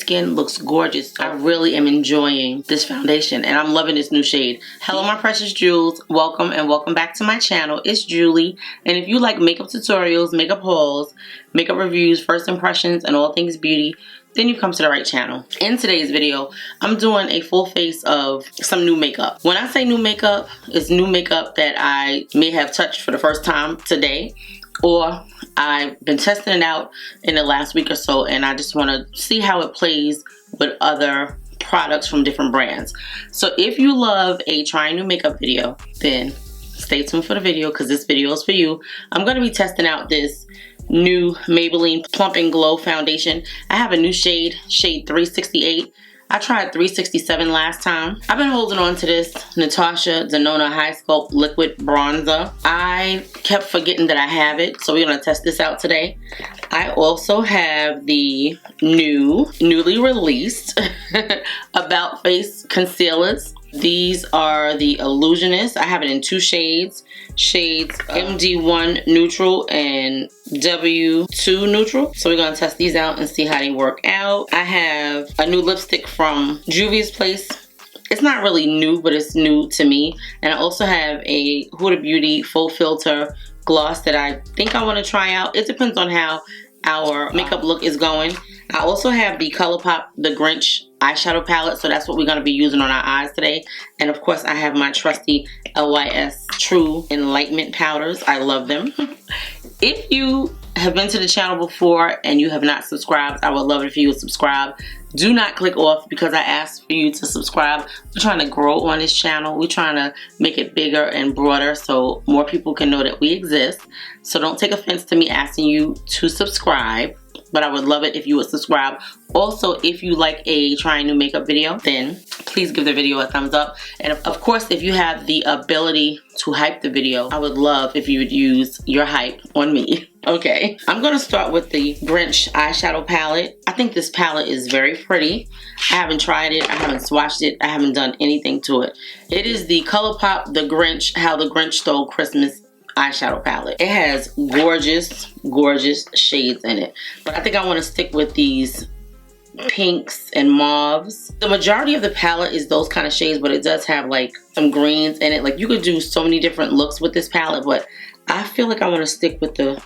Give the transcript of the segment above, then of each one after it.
skin looks gorgeous. I really am enjoying this foundation and I'm loving this new shade. Hello my precious jewels, welcome and welcome back to my channel. It's Julie, and if you like makeup tutorials, makeup hauls, makeup reviews, first impressions, and all things beauty, then you've come to the right channel. In today's video, I'm doing a full face of some new makeup. When I say new makeup, it's new makeup that I may have touched for the first time today, or I've been testing it out in the last week or so, and I just want to see how it plays with other products from different brands. So if you love a trying new makeup video, then stay tuned for the video, because this video is for you. I'm going to be testing out this new Maybelline Plump Glow Foundation. I have a new shade 368. I tried 367 last time. I've been holding on to this Natasha Denona High Sculpt Liquid Bronzer. I kept forgetting that I have it, so we're going to test this out today. I also have the newly released About Face Concealers. These are the Illusionist. I have it in two shades. Shades MD1 Neutral and W2 Neutral. So we're going to test these out and see how they work out. I have a new lipstick from Juvia's Place. It's not really new, but it's new to me. And I also have a Huda Beauty Full Filter gloss that I think I want to try out. It depends on how our makeup look is going. I also have the ColourPop The Grinch eyeshadow palette, so that's what we're going to be using on our eyes today. And of course I have my trusty LYS True Enlightenment powders. I love them. If you have been to the channel before and you have not subscribed, I would love it if you would subscribe. Do not click off because I asked for you to subscribe. We're trying to grow on this channel. We're trying to make it bigger and broader so more people can know that we exist. So don't take offense to me asking you to subscribe, but I would love it if you would subscribe. Also, if you like a trying new makeup video, then please give the video a thumbs up. And of course, if you have the ability to hype the video, I would love if you would use your hype on me. Okay, I'm going to start with the Grinch eyeshadow palette. I think this palette is very pretty. I haven't tried it. I haven't swatched it. I haven't done anything to it. It is the ColourPop The Grinch How the Grinch Stole Christmas eyeshadow palette. It has gorgeous shades in it. But I think I want to stick with these pinks and mauves. The majority of the palette is those kind of shades, but it does have like some greens in it. Like you could do so many different looks with this palette, but I feel like I want to stick with the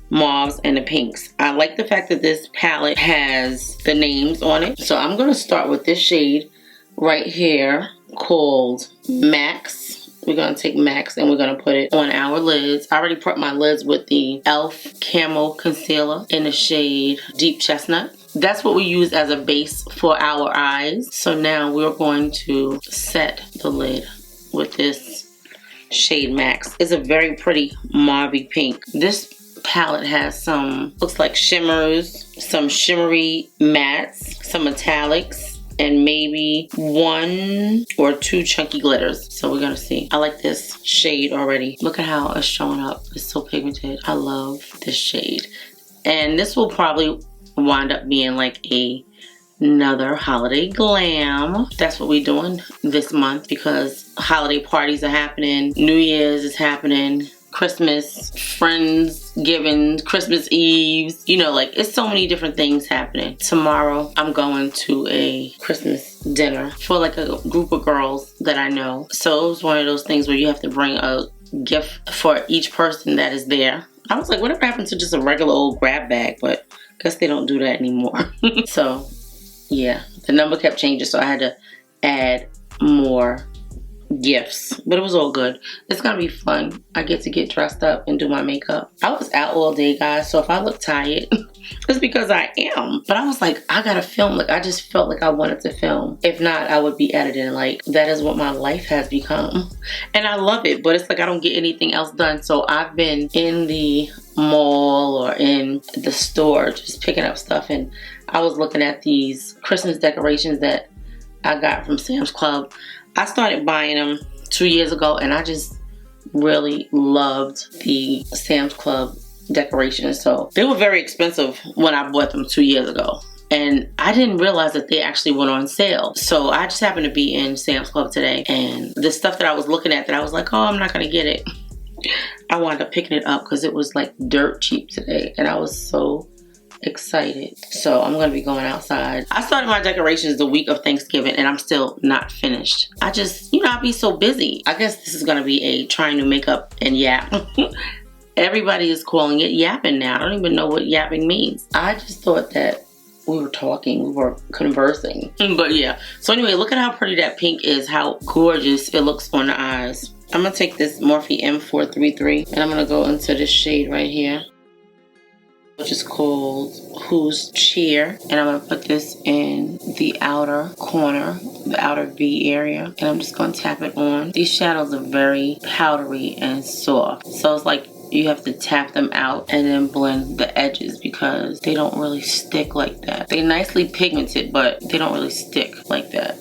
mauves and the pinks. I like the fact that this palette has the names on it. So I'm going to start with this shade right here called Max. We're going to take Max and we're going to put it on our lids. I already prepped my lids with the e.l.f. Camo Concealer in the shade Deep Chestnut. That's what we use as a base for our eyes. So now we're going to set the lid with this shade Max. It's a very pretty mauvey pink. This palette has some, looks like shimmers, some shimmery mattes, some metallics, and maybe one or two chunky glitters. So we're gonna see. I like this shade already. Look at how it's showing up. It's so pigmented. I love this shade. And this will probably wind up being like another holiday glam. That's what we're doing this month because holiday parties are happening. New Year's is happening. Christmas, Friendsgiving, Christmas Eves, you know, like it's so many different things happening. Tomorrow I'm going to a Christmas dinner for like a group of girls that I know. So it was one of those things where you have to bring a gift for each person that is there. I was like, whatever happened to just a regular old grab bag? But I guess they don't do that anymore. So yeah, the number kept changing, so I had to add more gifts, but it was all good. It's gonna be fun. I get to get dressed up and do my makeup. I was out all day, guys, so if I look tired, it's because I am. But I was like, I gotta film. Like, I just felt like I wanted to film. If not, I would be editing. Like, that is what my life has become. And I love it, but it's like I don't get anything else done. So I've been in the mall or in the store just picking up stuff, and I was looking at these Christmas decorations that I got from Sam's Club. I started buying them 2 years ago, and I just really loved the Sam's Club decorations. So they were very expensive when I bought them 2 years ago, and I didn't realize that they actually went on sale. So I just happened to be in Sam's Club today, and the stuff that I was looking at that I was like, oh, I'm not gonna get it, I wound up picking it up because it was like dirt cheap today, and I was so excited. So I'm gonna be going outside. I started my decorations the week of Thanksgiving and I'm still not finished. I just, you know, I be so busy. I guess this is gonna be a trying new makeup and yap. Everybody is calling it yapping now. I don't even know what yapping means. I just thought that we were talking, we were conversing. But yeah, so anyway, look at how pretty that pink is, how gorgeous it looks on the eyes. I'm gonna take this Morphe M433 and I'm gonna go into this shade right here, which is called Who's Cheer. And I'm gonna put this in the outer corner, the outer V area. And I'm just gonna tap it on. These shadows are very powdery and soft. So it's like you have to tap them out and then blend the edges because they don't really stick like that. They're nicely pigmented, but they don't really stick like that.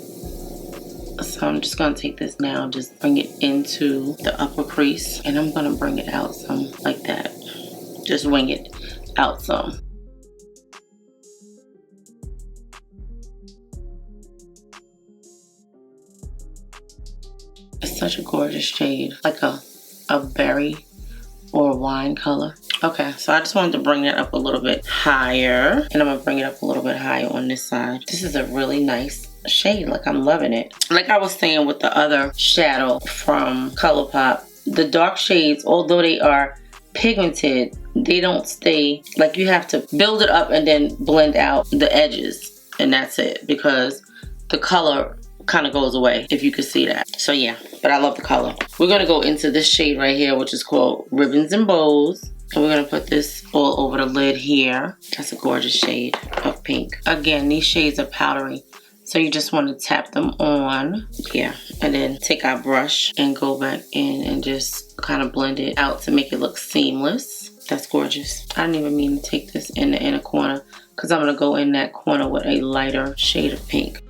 So I'm just gonna take this now, just bring it into the upper crease, and I'm gonna bring it out some like that. Just wing it out some. It's such a gorgeous shade, like a berry or a wine color. Okay, so I just wanted to bring that up a little bit higher, and I'm gonna bring it up a little bit higher on this side. This is a really nice shade, like I'm loving it. Like I was saying with the other shadow from ColourPop, the dark shades, although they are pigmented, they don't stay, like you have to build it up and then blend out the edges, and that's it, because the color kind of goes away, if you could see that. So yeah, but I love the color. We're gonna go into this shade right here, which is called Ribbons and Bows, and we're gonna put this all over the lid here. That's a gorgeous shade of pink. Again, these shades are powdery, so you just want to tap them on, yeah, and then take our brush and go back in and just kind of blend it out to make it look seamless. That's gorgeous. I didn't even mean to take this in the inner corner because I'm gonna go in that corner with a lighter shade of pink.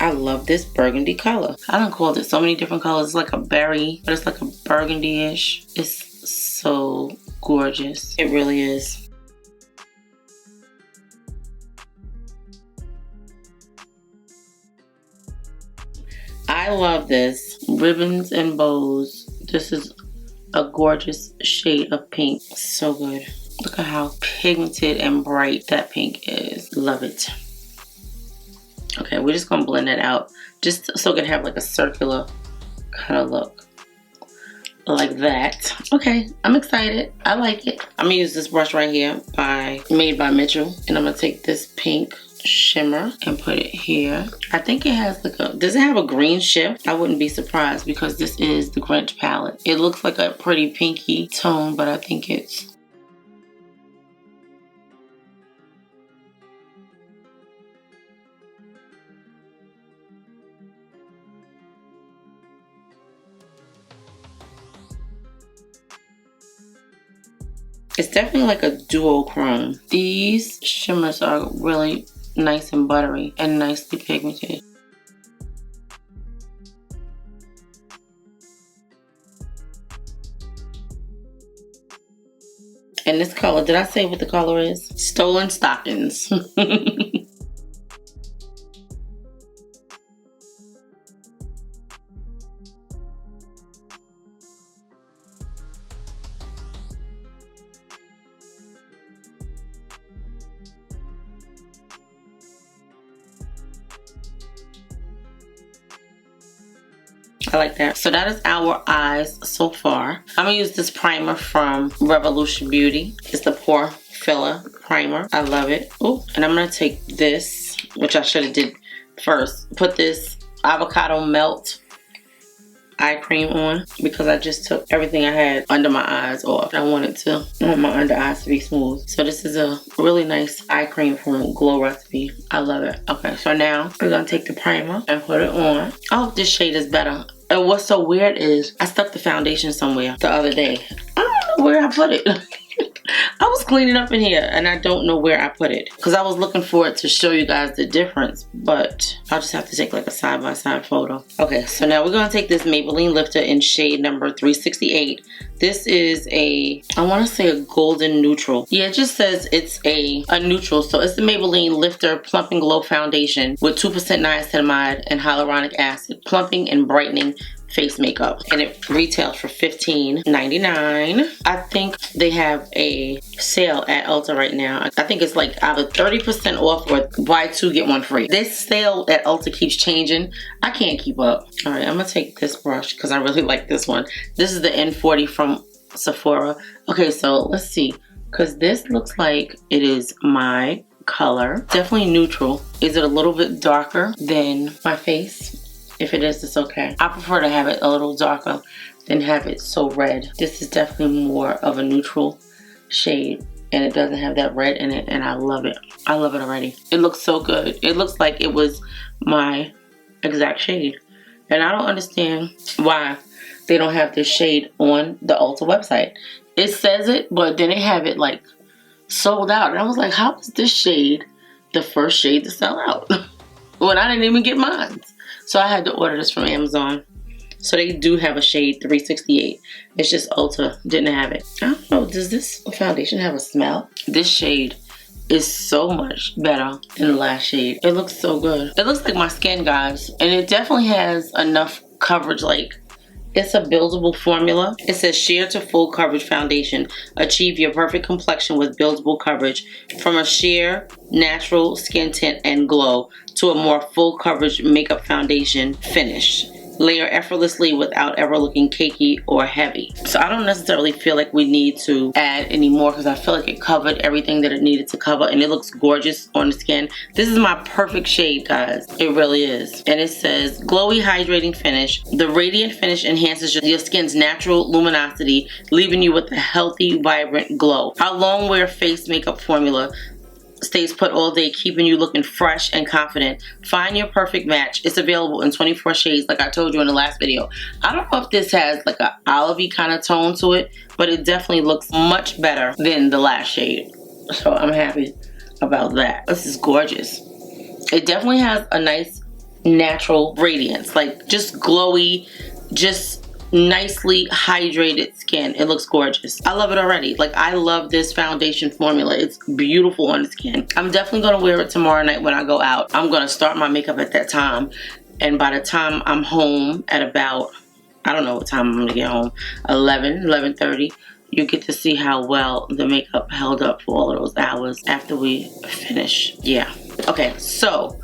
I love this burgundy color. I done called it so many different colors. It's like a berry, but it's like a burgundy-ish. It's so gorgeous. It really is. I love this. Ribbons and Bows. This is a gorgeous shade of pink. So good. Look at how pigmented and bright that pink is. Love it. Okay, we're just gonna blend it out just so it can have like a circular kind of look. Like that. Okay, I'm excited. I like it. I'm gonna use this brush right here made by Mitchell. And I'm gonna take this pink shimmer and put it here. I think it has like does it have a green shift? I wouldn't be surprised because this is the Grinch palette. It looks like a pretty pinky tone, but I think it's definitely like a duochrome. These shimmers are really nice and buttery and nicely pigmented. And this color, did I say what the color is? Stolen Stockings. I like that. So that is our eyes so far. I'm gonna use this primer from Revolution Beauty. It's the Pore Filler Primer. I love it. Oh, and I'm gonna take this, which I should have did first. Put this Avocado Melt eye cream on because I just took everything I had under my eyes off. I want my under eyes to be smooth. So this is a really nice eye cream from Glow Recipe. I love it. Okay, so now we're gonna take the primer and put it on. I hope this shade is better. And what's so weird is I stuck the foundation somewhere the other day. I don't know where I put it. I was cleaning up in here and I don't know where I put it because I was looking for it to show you guys the difference, but I'll just have to take like a side-by-side photo. Okay, so now we're going to take this Maybelline lifter in shade number 368. This is I want to say a golden neutral. Yeah, it just says it's a neutral. So it's the Maybelline Lifter Plump Glow Foundation with 2% niacinamide and hyaluronic acid, plumping and brightening face makeup, and it retails for $15.99. I think they have a sale at Ulta right now. I think it's like either 30% off or buy two get one free. This sale at Ulta keeps changing. I can't keep up. All right, I'm gonna take this brush because I really like this one. This is the N40 from Sephora. Okay, so let's see, because this looks like it is my color. Definitely neutral. Is it a little bit darker than my face? If it is, it's okay. I prefer to have it a little darker than have it so red. This is definitely more of a neutral shade and it doesn't have that red in it, and I love it. I love it already. It looks so good. It looks like it was my exact shade. And I don't understand why they don't have this shade on the Ulta website. It says it, but then they have it like sold out. And I was like, how is this shade the first shade to sell out? When I didn't even get mine. So I had to order this from Amazon. So they do have a shade 368. It's just Ulta didn't have it. I don't know, does this foundation have a smell? This shade is so much better than the last shade. It looks so good. It looks like my skin, guys. And it definitely has enough coverage. Like, it's a buildable formula. It says sheer to full coverage foundation. Achieve your perfect complexion with buildable coverage. From a sheer natural skin tint and glow to a more full coverage makeup foundation finish. Layer effortlessly without ever looking cakey or heavy. So I don't necessarily feel like we need to add any more because I feel like it covered everything that it needed to cover, and it looks gorgeous on the skin. This is my perfect shade, guys. It really is. And it says glowy hydrating finish. The radiant finish enhances your skin's natural luminosity, leaving you with a healthy, vibrant glow. Our long wear face makeup formula stays put all day, keeping you looking fresh and confident. Find your perfect match. It's available in 24 shades, like I told you in the last video. I don't know if this has like an olivey kind of tone to it, but it definitely looks much better than the last shade. So I'm happy about that. This is gorgeous. It definitely has a nice natural radiance, like just glowy, just nicely hydrated skin. It looks gorgeous. I love it already. Like, I love this foundation formula. It's beautiful on the skin. I'm definitely going to wear it tomorrow night when I go out. I'm going to start my makeup at that time, and by the time I'm home at about, I don't know what time I'm going to get home, 11:30, you get to see how well the makeup held up for all of those hours after we finish. Yeah. Okay, so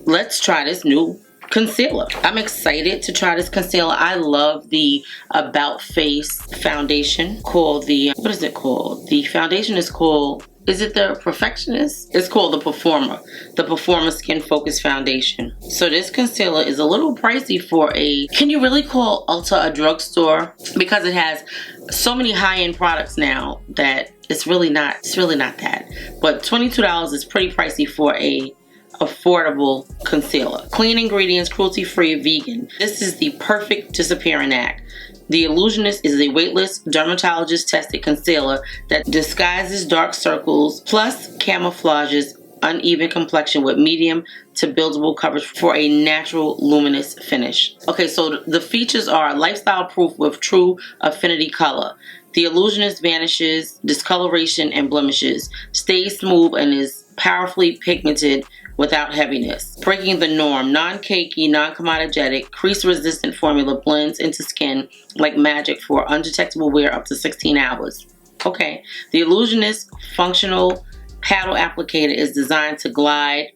let's try this new concealer. I'm excited to try this concealer. I love the About Face foundation called the, what is it called? The foundation is called, is it the Perfectionist? It's called the Performer. The Performer Skin Focus Foundation. So this concealer is a little pricey for a, can you really call Ulta a drugstore? Because it has so many high-end products now that it's really not that. But $22 is pretty pricey for a affordable concealer. Clean ingredients, cruelty-free, vegan. This is the perfect disappearing act. The Illusionist is a weightless, dermatologist-tested concealer that disguises dark circles plus camouflages uneven complexion with medium to buildable coverage for a natural luminous finish. Okay, so the features are lifestyle proof with true affinity color. The Illusionist vanishes discoloration and blemishes, stays smooth, and is powerfully pigmented without heaviness. Breaking the norm, non-cakey, non-commodogenic, crease-resistant formula blends into skin like magic for undetectable wear up to 16 hours. Okay, the Illusionist functional paddle applicator is designed to glide,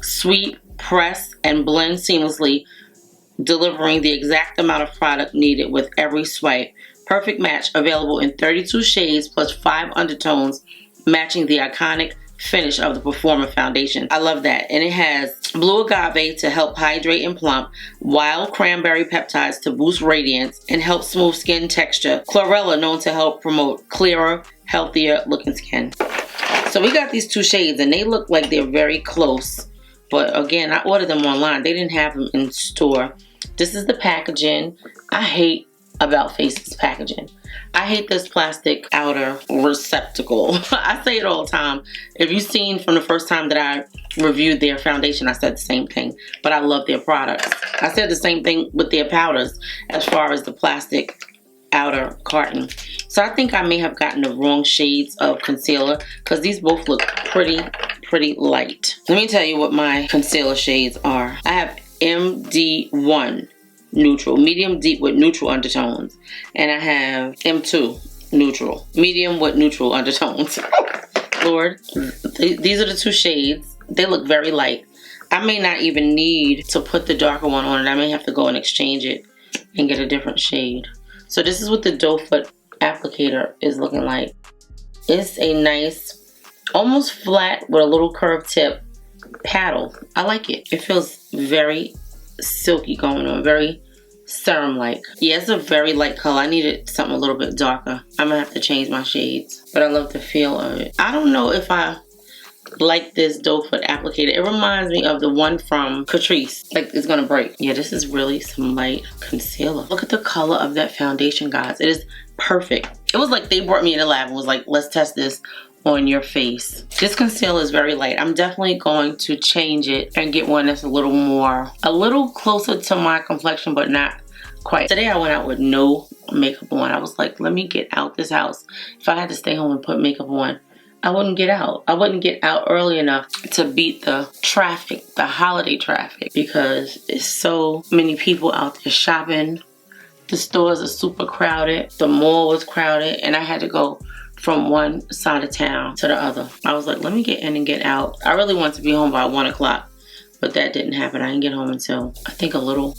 sweep, press, and blend seamlessly, delivering the exact amount of product needed with every swipe. Perfect match, available in 32 shades plus 5 undertones, matching the iconic finish of the Performer foundation. I love that. And it has blue agave to help hydrate and plump, wild cranberry peptides to boost radiance and help smooth skin texture, chlorella known to help promote clearer, healthier looking skin. So we got these two shades and they look like they're very close, but again, I ordered them online. They didn't have them in store. This is the packaging. I hate About Face's packaging. I hate this plastic outer receptacle. I say it all the time. If you've seen from the first time that I reviewed their foundation, I said the same thing. But I love their products. I said the same thing with their powders as far as the plastic outer carton. So I think I may have gotten the wrong shades of concealer because these both look pretty light. Let me tell you what my concealer shades are. I have MD1 neutral, medium deep with neutral undertones, and I have M2 neutral, medium with neutral undertones. Lord, these are the two shades. They look very light. I may not even need to put the darker one on it. I may have to go and exchange it and get a different shade. So this is what the doe foot applicator is looking like. It's a nice, almost flat with a little curved tip paddle. I like it. It feels very silky going on, very serum-like. Yeah, it's a very light color. I needed something a little bit darker. I'm gonna have to change my shades, but I love the feel of it. I don't know if I like this doe foot applicator. It reminds me of the one from Catrice. Like it's gonna break. Yeah, this is really some light concealer. Look at the color of that foundation, guys. It is perfect. It was like they brought me in the lab and was like, let's test this on your face. This concealer is very light. I'm definitely going to change it and get one that's a little closer to my complexion, but not quite. Today I went out with no makeup on. I was like, let me get out this house. If I had to stay home and put makeup on, I wouldn't get out. I wouldn't get out early enough to beat the traffic, the holiday traffic, because it's so many people out there shopping. The stores are super crowded. The mall was crowded, and I had to go from one side of town to the other. I was like, let me get in and get out. I really wanted to be home by 1 o'clock, but that didn't happen. I didn't get home until I think a little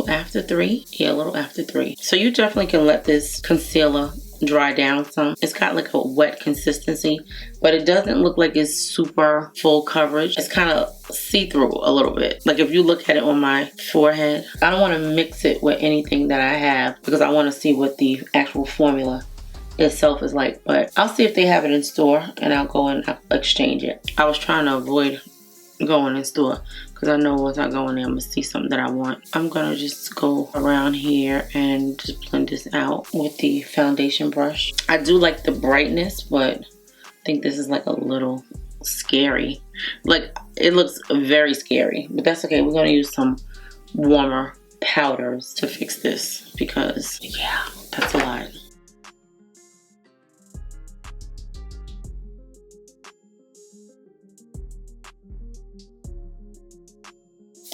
after 3. Yeah, a little after 3. So you definitely can let this concealer dry down some. It's got like a wet consistency, but it doesn't look like it's super full coverage. It's kind of see-through a little bit. Like if you look at it on my forehead, I don't want to mix it with anything that I have because I want to see what the actual formula itself is like. But I'll see if they have it in store and I'll go and exchange it. I was trying to avoid going in store because I know once I go in there I'm gonna see something that I want. I'm gonna just go around here and just blend this out with the foundation brush. I do like the brightness, but I think this is like a little scary. Like it looks very scary, but that's okay. We're gonna use some warmer powders to fix this because yeah, that's a lot.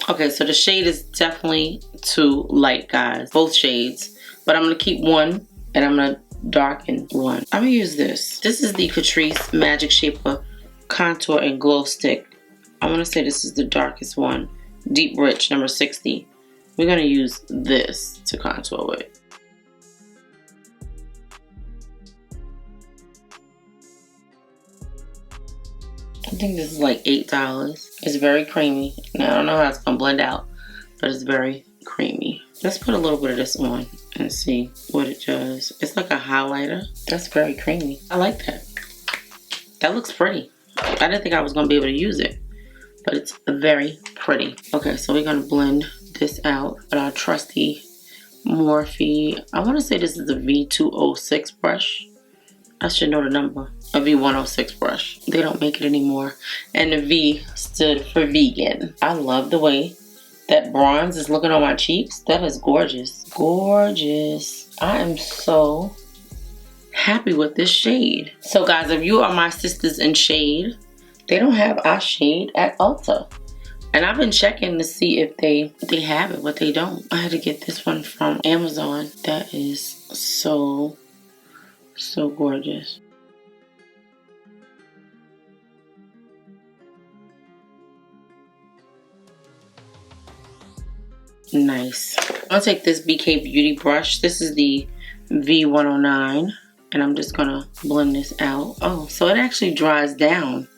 Okay, so the shade is definitely too light, guys. Both shades. But I'm going to keep one and I'm going to darken one. I'm going to use this. This is the Catrice Magic Shaper Contour and Glow Stick. I'm going to say this is the darkest one. Deep Rich, number 60. We're going to use this to contour with. I think this is like $8. It's very creamy. Now, I don't know how it's gonna blend out, but it's very creamy. Let's put a little bit of this on and see what it does. It's like a highlighter. That's very creamy. I like that. That looks pretty. I didn't think I was gonna be able to use it, but it's very pretty. Okay, so we're gonna blend this out with our trusty Morphe. I wanna say this is the V206 brush. I should know the number. A V106 brush. They don't make it anymore. And the V stood for vegan. I love the way that bronze is looking on my cheeks. That is gorgeous. Gorgeous. I am so happy with this shade. So guys, if you are my sisters in shade, they don't have our shade at Ulta. And I've been checking to see if they have it, but they don't. I had to get this one from Amazon. That is so gorgeous. Nice. I'm gonna take this BK Beauty brush. This is the V109, and I'm just gonna blend this out. Oh, so it actually dries down.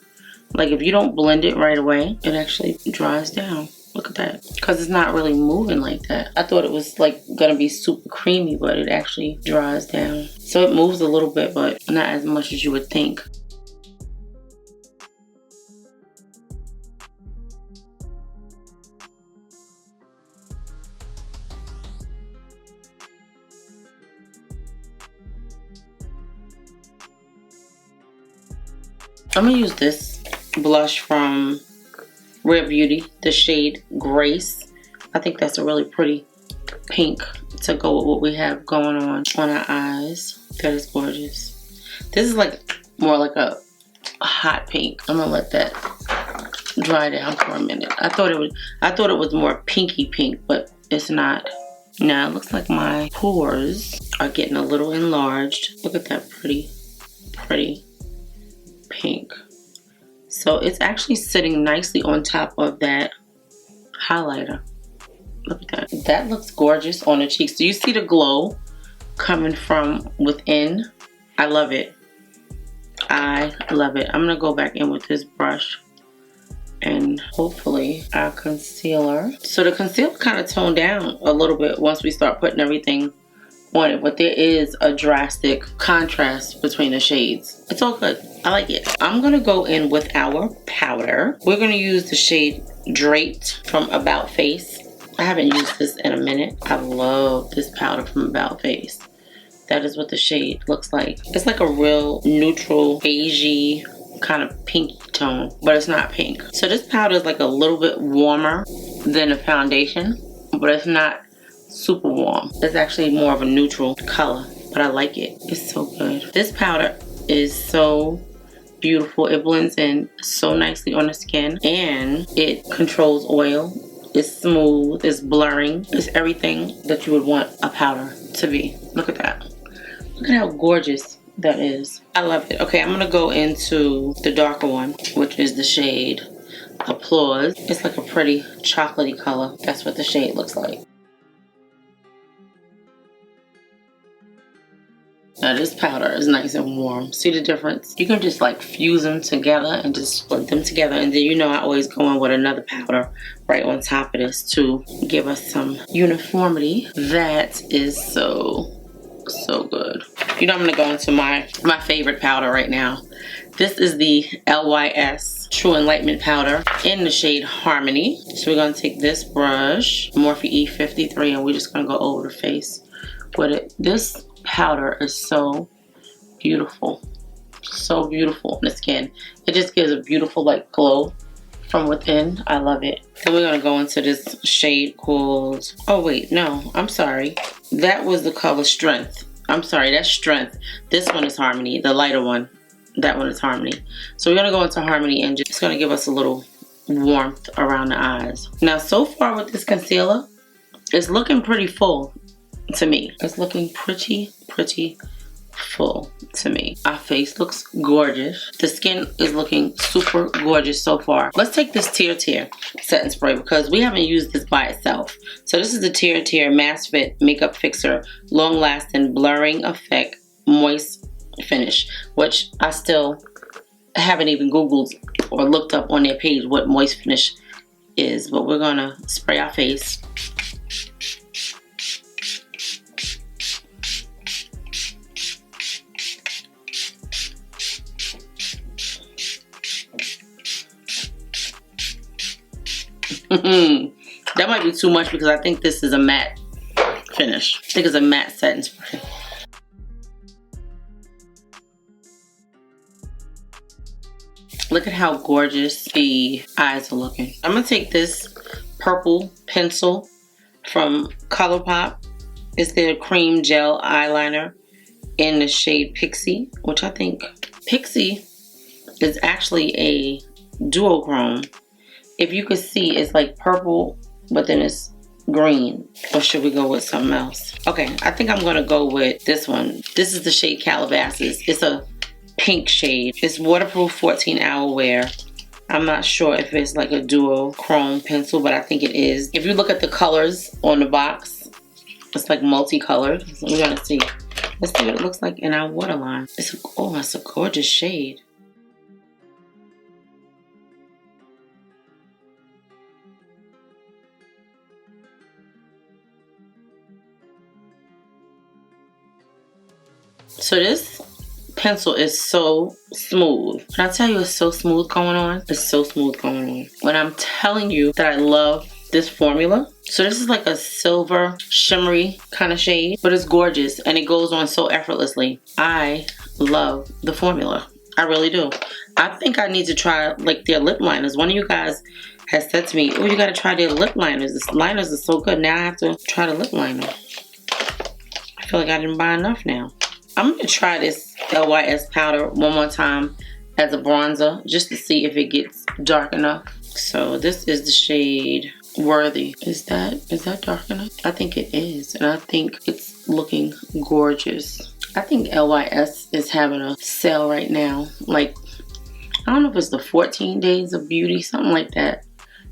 Like if you don't blend it right away, it actually dries down. Look at that. Because it's not really moving like that. I thought it was like gonna be super creamy, but it actually dries down. So it moves a little bit, but not as much as you would think. I'm gonna use this blush from Rare Beauty, the shade Grace. I think that's a really pretty pink to go with what we have going on our eyes. That is gorgeous. This is like more like a hot pink. I'm gonna let that dry down for a minute. I thought it was more pinky pink, but it's not. Now it looks like my pores are getting a little enlarged. Look at that pretty pink. So it's actually sitting nicely on top of that highlighter. Look at that. That looks gorgeous on the cheeks. Do you see the glow coming from within? I love it. I love it. I'm gonna go back in with this brush and hopefully our concealer. So the concealer kind of toned down a little bit once we start putting everything on it, but there is a drastic contrast between the shades. It's all good. I like it. I'm gonna go in with our powder. We're gonna use the shade Draped from About Face. I haven't used this in a minute. I love this powder from About Face. That is what the shade looks like. It's like a real neutral, beigey kind of pinky tone, but it's not pink. So this powder is like a little bit warmer than the foundation, but it's not super warm. It's actually more of a neutral color, but I like it. It's so good. This powder is so beautiful. It blends in so nicely on the skin and it controls oil. It's smooth, it's blurring, it's everything that you would want a powder to be. Look at that. Look at how gorgeous that is. I love it. Okay, I'm gonna go into the darker one, which is the shade Applause. It's like a pretty chocolatey color. That's what the shade looks like. Now this powder is nice and warm. See the difference? You can just like fuse them together and just put them together. And then you know I always go in with another powder right on top of this to give us some uniformity. That is so good. You know I'm gonna go into my favorite powder right now. This is the LYS True Enlightenment Powder in the shade Harmony. So we're gonna take this brush, Morphe E53, and we're just gonna go over the face with it. This powder is so beautiful. So beautiful on the skin. It just gives a beautiful like glow from within. I love it. Then we're gonna go into this shade called, oh wait, no, I'm sorry. That was the color Strength. I'm sorry, that's Strength. This one is Harmony, the lighter one. That one is Harmony. So we're gonna go into Harmony and just gonna give us a little warmth around the eyes. Now so far with this concealer, it's looking pretty full to me. It's looking pretty full to me. Our face looks gorgeous. The skin is looking super gorgeous so far. Let's take this Tear setting spray because we haven't used this by itself. So this is the Tear Mask Fit Makeup Fixer Long Lasting Blurring Effect Moist Finish, which I still haven't even Googled or looked up on their page what moist finish is, but we're gonna spray our face. That might be too much because I think this is a matte finish. I think it's a matte setting spray. Look at how gorgeous the eyes are looking. I'm gonna take this purple pencil from ColourPop. It's their cream gel eyeliner in the shade Pixie, which I think Pixie is actually a duochrome. If you could see, it's like purple, but then it's green. Or should we go with something else? Okay, I think I'm gonna go with this one. This is the shade Calabasas. It's a pink shade. It's waterproof, 14-hour wear. I'm not sure if it's like a duochrome pencil, but I think it is. If you look at the colors on the box, it's like multicolored. So we're gonna see. Let's see what it looks like in our waterline. It's a gorgeous shade. So this pencil is so smooth. When I tell you it's so smooth going on, it's so smooth going on. When I'm telling you that I love this formula. So this is like a silver shimmery kind of shade, but it's gorgeous and it goes on so effortlessly. I love the formula. I really do. I think I need to try like their lip liners. One of you guys has said to me, oh, you gotta try their lip liners. The liners are so good. Now I have to try the lip liner. I feel like I didn't buy enough now. I'm gonna try this LYS powder one more time as a bronzer just to see if it gets dark enough. So this is the shade Worthy. Is that dark enough? I think it is, and I think it's looking gorgeous. I think LYS is having a sale right now. Like, I don't know if it's the 14 days of beauty, something like that.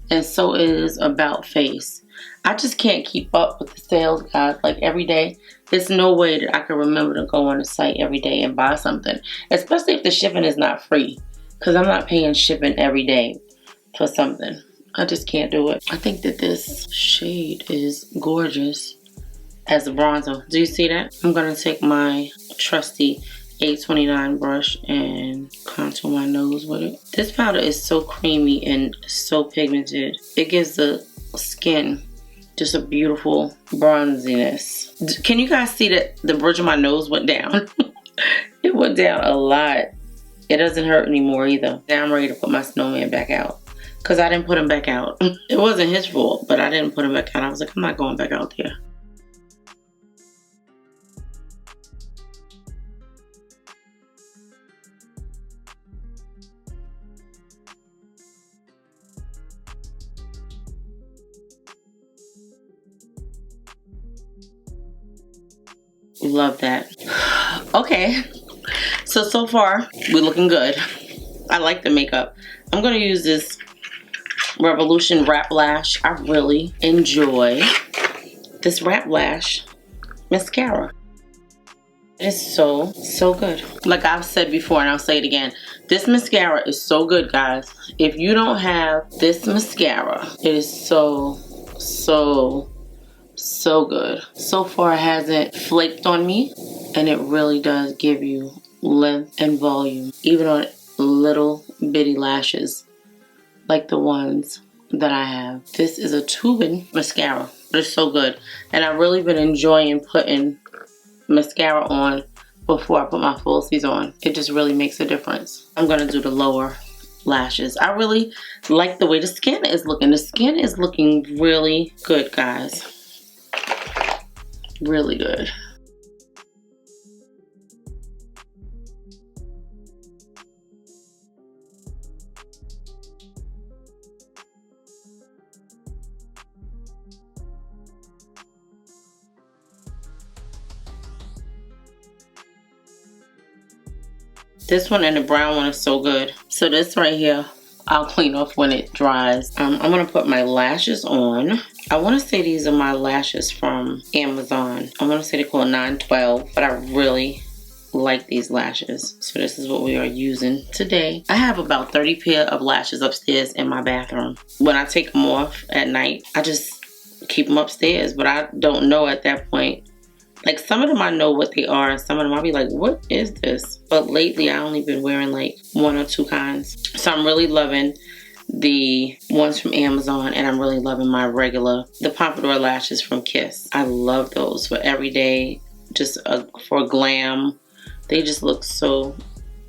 And so is About Face. I just can't keep up with the sales, guys. Like, every day, there's no way that I can remember to go on the site every day and buy something. Especially if the shipping is not free. Because I'm not paying shipping every day for something. I just can't do it. I think that this shade is gorgeous as a bronzer. Do you see that? I'm going to take my trusty 829 brush and contour my nose with it. This powder is so creamy and so pigmented. It gives the skin just a beautiful bronziness. Can you guys see that the bridge of my nose went down? It went down a lot. It doesn't hurt anymore either. Now I'm ready to put my snowman back out. Because I didn't put him back out. It wasn't his fault, but I didn't put him back out. I was like, I'm not going back out there. Love that. Okay, so far we're looking good. I like the makeup. I'm gonna use this Revolution Wrap Lash. I really enjoy this Wrap Lash mascara. It is so good. Like I've said before, and I'll say it again, this mascara is so good, guys. If you don't have this mascara, it is so good. So far it hasn't flaked on me, and it really does give you length and volume, even on little bitty lashes like the ones that I have. This is a tubing mascara, but it's so good. And I've really been enjoying putting mascara on before I put my falsies on. It just really makes a difference. I'm gonna do the lower lashes. I really like the way the skin is looking. The skin is looking really good, guys. Really good. This one and the brown one is so good. So this right here, I'll clean off when it dries. I'm gonna put my lashes on. I wanna say these are my lashes from Amazon. I wanna say they call 912, but I really like these lashes. So this is what we are using today. I have about 30 pair of lashes upstairs in my bathroom. When I take them off at night, I just keep them upstairs, but I don't know at that point. Like, some of them I know what they are, and some of them I'll be like, what is this? But lately I only been wearing like 1 or 2 kinds. So I'm really loving the ones from Amazon, and I'm really loving my regular, the Pompadour lashes from Kiss. I love those for everyday, just for glam. They just look so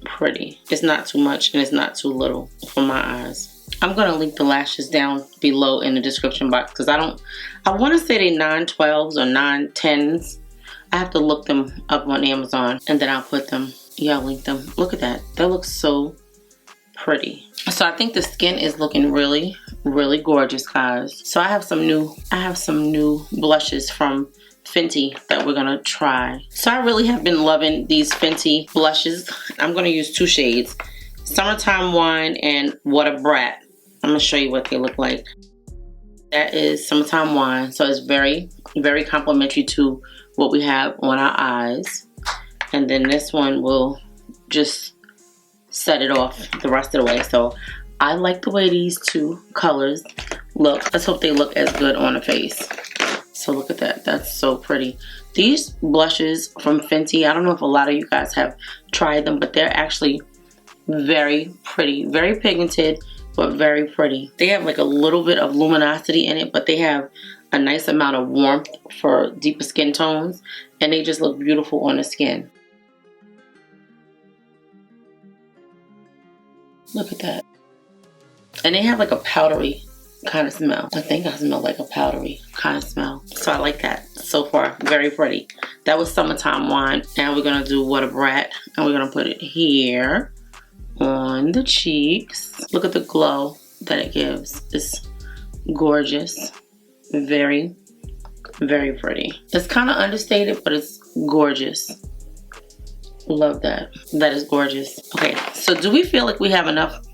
pretty. It's not too much and it's not too little for my eyes. I'm gonna link the lashes down below in the description box, because I want to say they 912s or 910s. I have to look them up on Amazon, and then I'll put them, I'll link them. Look at that. That looks so pretty. So I think the skin is looking really gorgeous, guys. So I have some new blushes from Fenty that we're gonna try. So I really have been loving these Fenty blushes. I'm gonna use 2 shades, Summertime Wine and What a Brat. I'm gonna show you what they look like. That is Summertime Wine, so it's very complimentary to what we have on our eyes. And then this one will just set it off the rest of the way. So I like the way these 2 colors look. Let's hope they look as good on the face. So look at that. That's so pretty. These blushes from Fenty, I don't know if a lot of you guys have tried them, but they're actually very pretty. Very pigmented, but very pretty. They have like a little bit of luminosity in it, but they have a nice amount of warmth for deeper skin tones, and they just look beautiful on the skin. Look at that. And they have like a powdery kind of smell. I think I smell like a powdery kind of smell. So I like that so far. Very pretty. That was Summertime Wine. Now we're going to do What a Brat. And we're going to put it here on the cheeks. Look at the glow that it gives. It's gorgeous. Very, very pretty. It's kind of understated, but it's gorgeous. Love that. That is gorgeous. Okay, so do we feel like we have enough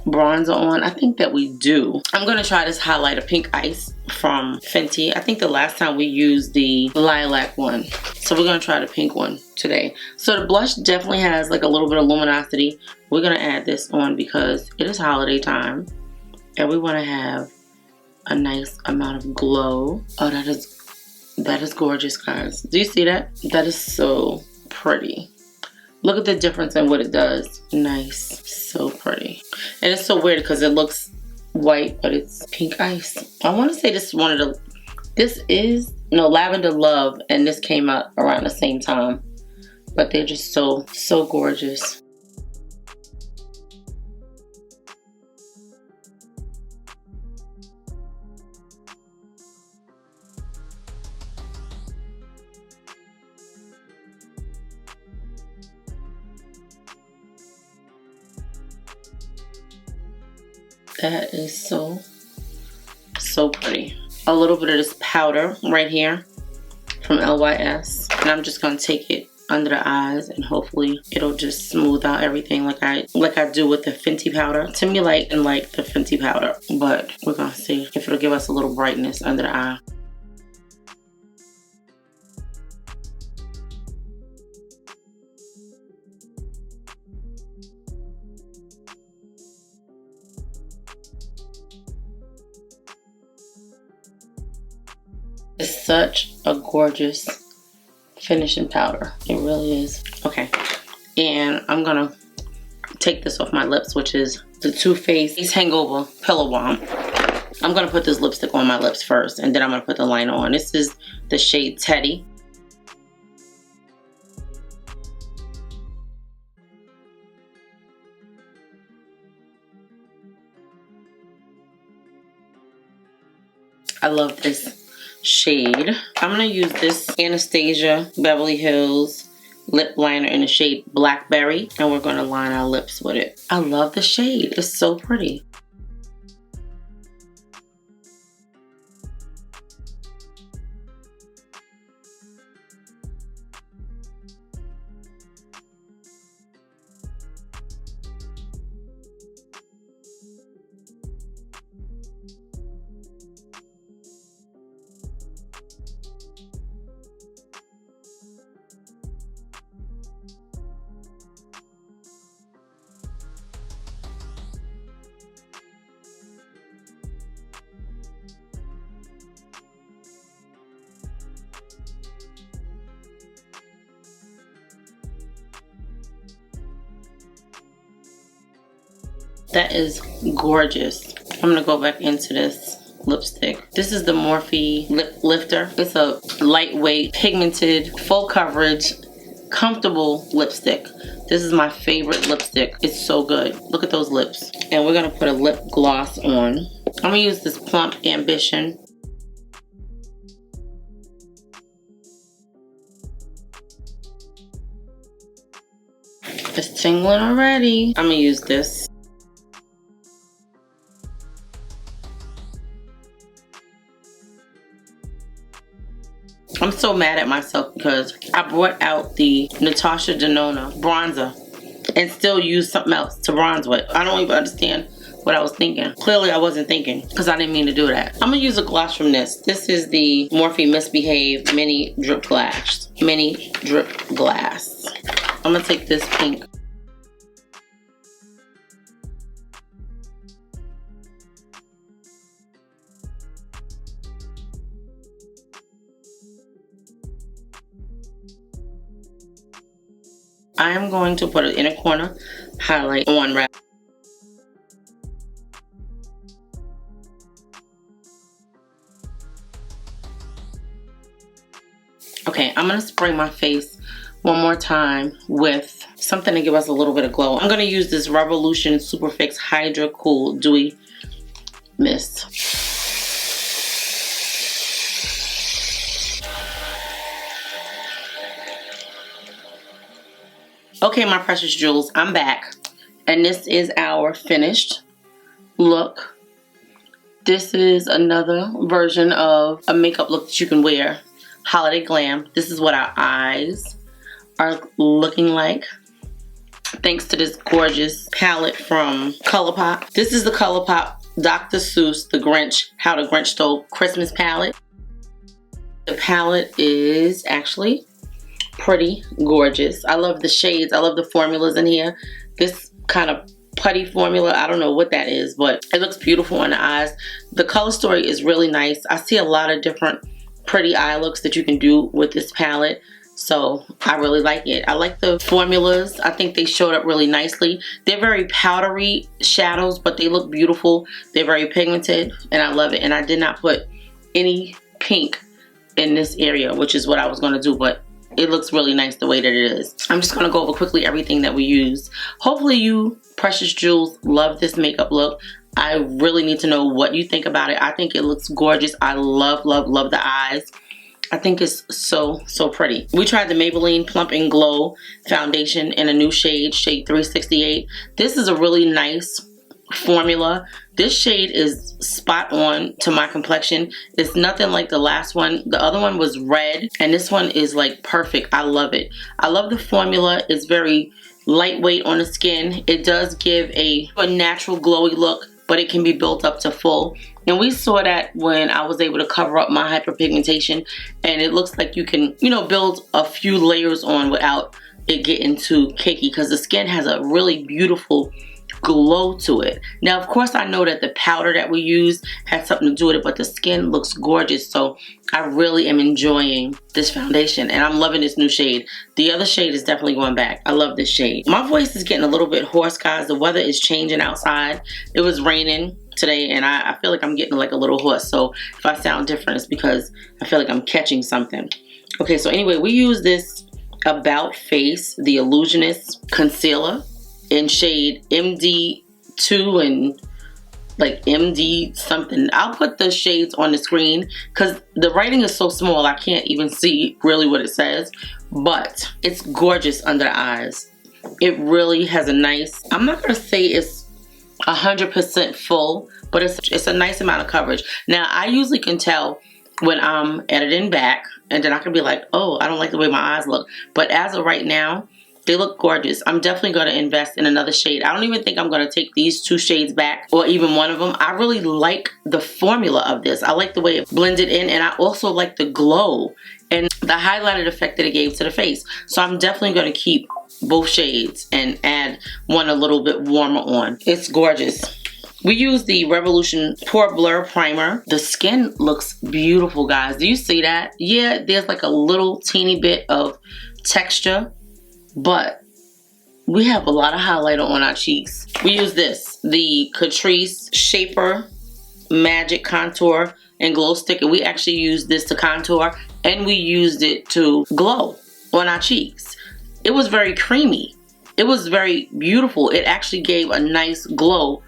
bronzer on? I think that we do. I'm gonna try this highlighter Pink Ice from Fenty. I think the last time we used the lilac one, so we're gonna try the pink one today. So the blush definitely has like a little bit of luminosity. We're gonna add this on because it is holiday time and we want to have a nice amount of glow. Oh, that is gorgeous, guys. Do you see that? That is so pretty. Look at the difference in what it does. Nice. So pretty. And it's so weird because it looks white, but it's pink ice. I want to say this is one of the... This is... No, Lavender Love. And this came out around the same time. But they're just so, so gorgeous. That is so, so pretty. A little bit of this powder right here from LYS. And I'm just going to take it under the eyes and hopefully it'll just smooth out everything like I do with the Fenty powder. To me, like the Fenty powder. But we're going to see if it'll give us a little brightness under the eye. It's such a gorgeous finishing powder. It really is. Okay, and I'm gonna take this off my lips, which is the Too Faced Hangover Pillow Balm. I'm gonna put this lipstick on my lips first, and then I'm gonna put the liner on. This is the shade Teddy. I love this shade. I'm gonna use this Anastasia Beverly Hills lip liner in the shade Blackberry, and we're gonna line our lips with it. I love the shade. It's so pretty. That is gorgeous. I'm gonna go back into this lipstick. This is the Morphe Lip Lifter. It's a lightweight, pigmented, full coverage, comfortable lipstick. This is my favorite lipstick. It's so good. Look at those lips. And we're gonna put a lip gloss on. I'm gonna use this Plump Ambition. It's tingling already. I'm gonna use this. I'm so mad at myself because I brought out the Natasha Denona bronzer and still used something else to bronze with. I don't even understand what I was thinking. Clearly I wasn't thinking because I didn't mean to do that. I'm gonna use a gloss from this. This is the Morphe Misbehave Mini Drip Glass. Mini Drip Glass. I'm gonna take this pink. I am going to put an inner corner highlight on wrap. Okay, I'm going to spray my face one more time with something to give us a little bit of glow. I'm going to use this Revolution Superfix Hydra Cool Dewy Mist. Okay, my precious jewels, I'm back. And this is our finished look. This is another version of a makeup look that you can wear. Holiday Glam. This is what our eyes are looking like, thanks to this gorgeous palette from ColourPop. This is the ColourPop Dr. Seuss The Grinch, How the Grinch Stole Christmas palette. The palette is actually pretty gorgeous. I love the shades. I love the formulas in here. This kind of putty formula, I don't know what that is, but it looks beautiful on the eyes. The color story is really nice. I see a lot of different pretty eye looks that you can do with this palette, so I really like it. I like the formulas. I think they showed up really nicely. They're very powdery shadows, but they look beautiful. They're very pigmented, and I love it. And I did not put any pink in this area, which is what I was going to do, but it looks really nice the way that it is. I'm just going to go over quickly everything that we used. Hopefully you, precious jewels, love this makeup look. I really need to know what you think about it. I think it looks gorgeous. I love, love, love the eyes. I think it's so, so pretty. We tried the Maybelline Plump Glow Foundation in a new shade, shade 368. This is a really nice formula. This shade is spot on to my complexion. It's nothing like the last one. The other one was red, and this one is like perfect. I love it. I love the formula. It's very lightweight on the skin. It does give a natural glowy look, but it can be built up to full. And we saw that when I was able to cover up my hyperpigmentation, and it looks like you can, you know, build a few layers on without it getting too cakey, because the skin has a really beautiful glow to it. Now, of course, I know that the powder that we use has something to do with it, but the skin looks gorgeous, so I really am enjoying this foundation, and I'm loving this new shade. The other shade is definitely going back. I love this shade. My voice is getting a little bit hoarse, guys. The weather is changing outside. It was raining today, and I feel like I'm getting like a little hoarse, so if I sound different, it's because I feel like I'm catching something. Okay, so anyway, we use this About Face, the Illusionist Concealer, in shade MD2 and like MD something. I'll put the shades on the screen because the writing is so small I can't even see really what it says, but it's gorgeous under the eyes. It really has a nice, I'm not gonna say it's 100% full, but it's a nice amount of coverage. Now, I usually can tell when I'm editing back, and then I can be like, oh, I don't like the way my eyes look, but as of right now, they look gorgeous. I'm definitely going to invest in another shade. I don't even think I'm going to take these two shades back, or even one of them. I really like the formula of this. I like the way it blended in, and I also like the glow and the highlighted effect that it gave to the face. So I'm definitely going to keep both shades and add one a little bit warmer on. It's gorgeous. We use the Revolution Pore Blur Primer. The skin looks beautiful, guys. Do you see that? Yeah, there's like a little teeny bit of texture, but we have a lot of highlighter on our cheeks. We use this, the Catrice Shaper Magic Contour and Glow Stick, and we actually used this to contour, and we used it to glow on our cheeks. It was very creamy. It was very beautiful. It actually gave a nice glow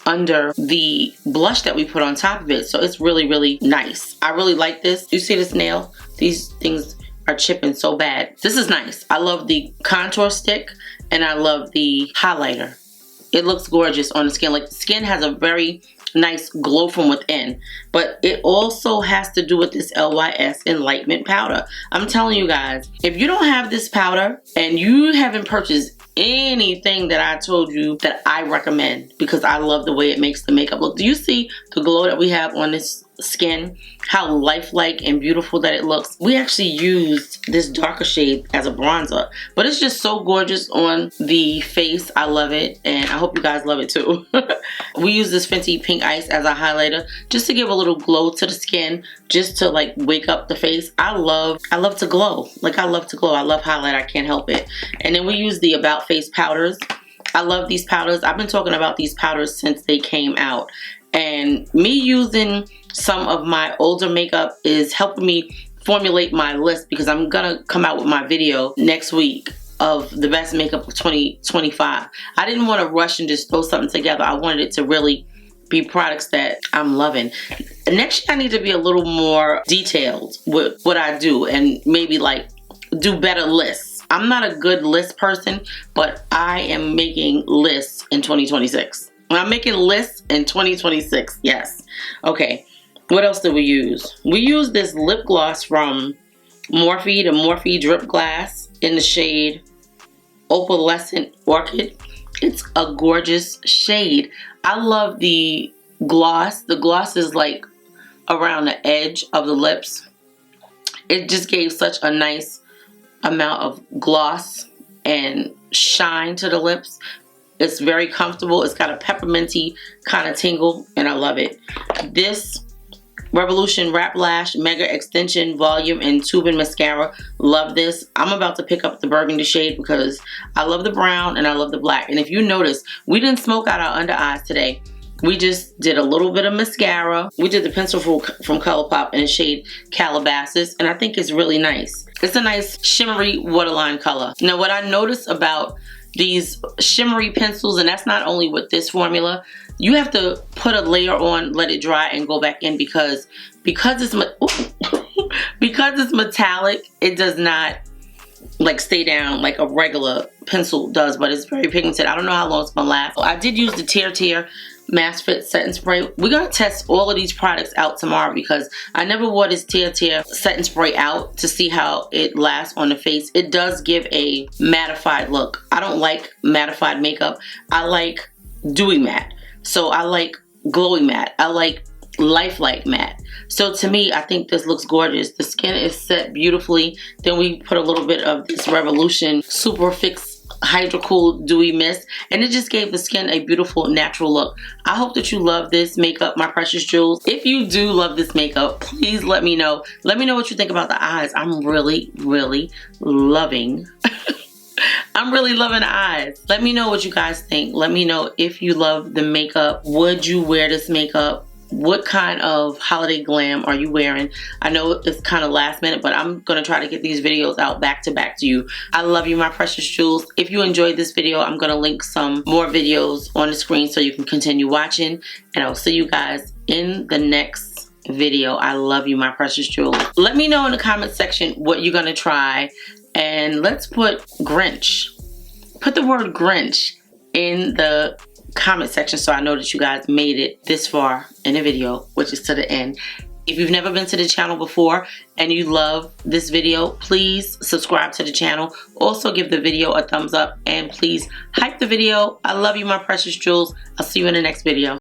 under the blush that we put on top of it, so it's really, really nice. I really like this. You see this nail? These things are chipping so bad. This is nice. I love the contour stick, and I love the highlighter. It looks gorgeous on the skin. Like, the skin has a very nice glow from within, but it also has to do with this LYS Enlightenment powder. I'm telling you guys, if you don't have this powder and you haven't purchased anything that I told you that I recommend, because I love the way it makes the makeup look. Do you see the glow that we have on this skin? How lifelike and beautiful that it looks. We actually used this darker shade as a bronzer, but it's just so gorgeous on the face. I love it, and I hope you guys love it too. We use this Fenty Pink Ice as a highlighter just to give a little glow to the skin, just to like wake up the face. I love to glow. Like, I love to glow. I love highlight. I can't help it. And then we use the About Face powders. I love these powders. I've been talking about these powders since they came out, and me using some of my older makeup is helping me formulate my list, because I'm gonna come out with my video next week of the best makeup of 2025. I didn't want to rush and just throw something together. I wanted it to really be products that I'm loving. Next year I need to be a little more detailed with what I do and maybe like do better lists. I'm not a good list person, but I am making lists in 2026. I'm making lists in 2026, yes. Okay, what else did we use? We used this lip gloss from Morphe, the Morphe Drip Glass in the shade Opalescent Orchid. It's a gorgeous shade. I love the gloss. The gloss is like around the edge of the lips. It just gave such a nice amount of gloss and shine to the lips. It's very comfortable. It's got a pepperminty kind of tingle and I love it. This Revolution Wrap Lash Mega Extension Volume and Tubing Mascara. Love this. I'm about to pick up the burgundy shade because I love the brown and I love the black. And if you notice, we didn't smoke out our under eyes today. We just did a little bit of mascara. We did the pencil from ColourPop in the shade Calabasas, and I think it's really nice. It's a nice shimmery waterline color. Now what I noticed about these shimmery pencils, and that's not only with this formula, you have to put a layer on, let it dry, and go back in because it's because it's metallic, it does not like stay down like a regular pencil does, but it's very pigmented. I don't know how long it's gonna last. I did use the Tear Mask Fit Setting Spray. We're gonna test all of these products out tomorrow because I never wore this Tear Setting Spray out to see how it lasts on the face. It does give a mattified look. I don't like mattified makeup. I like dewy matte. So I like glowy matte. I like lifelike matte. So to me, I think this looks gorgeous. The skin is set beautifully. Then we put a little bit of this Revolution Super Fix Hydro Cool Dewy Mist, and it just gave the skin a beautiful natural look. I hope that you love this makeup, my precious jewels. If you do love this makeup, please let me know. Let me know what you think about the eyes. I'm really, really loving I'm really loving the eyes. Let me know what you guys think. Let me know if you love the makeup. Would you wear this makeup? What kind of holiday glam are you wearing? I know it's kind of last minute, but I'm going to try to get these videos out back to back to you. I love you, my precious jewels. If you enjoyed this video, I'm going to link some more videos on the screen so you can continue watching. And I'll see you guys in the next video. I love you, my precious jewels. Let me know in the comment section what you're going to try. And let's put Grinch. Put the word Grinch in the comment section so I know that you guys made it this far in the video, which is to the end. If you've never been to the channel before and you love this video, please subscribe to the channel. Also give the video a thumbs up and please hype the video. I love you, my precious jewels. I'll see you in the next video.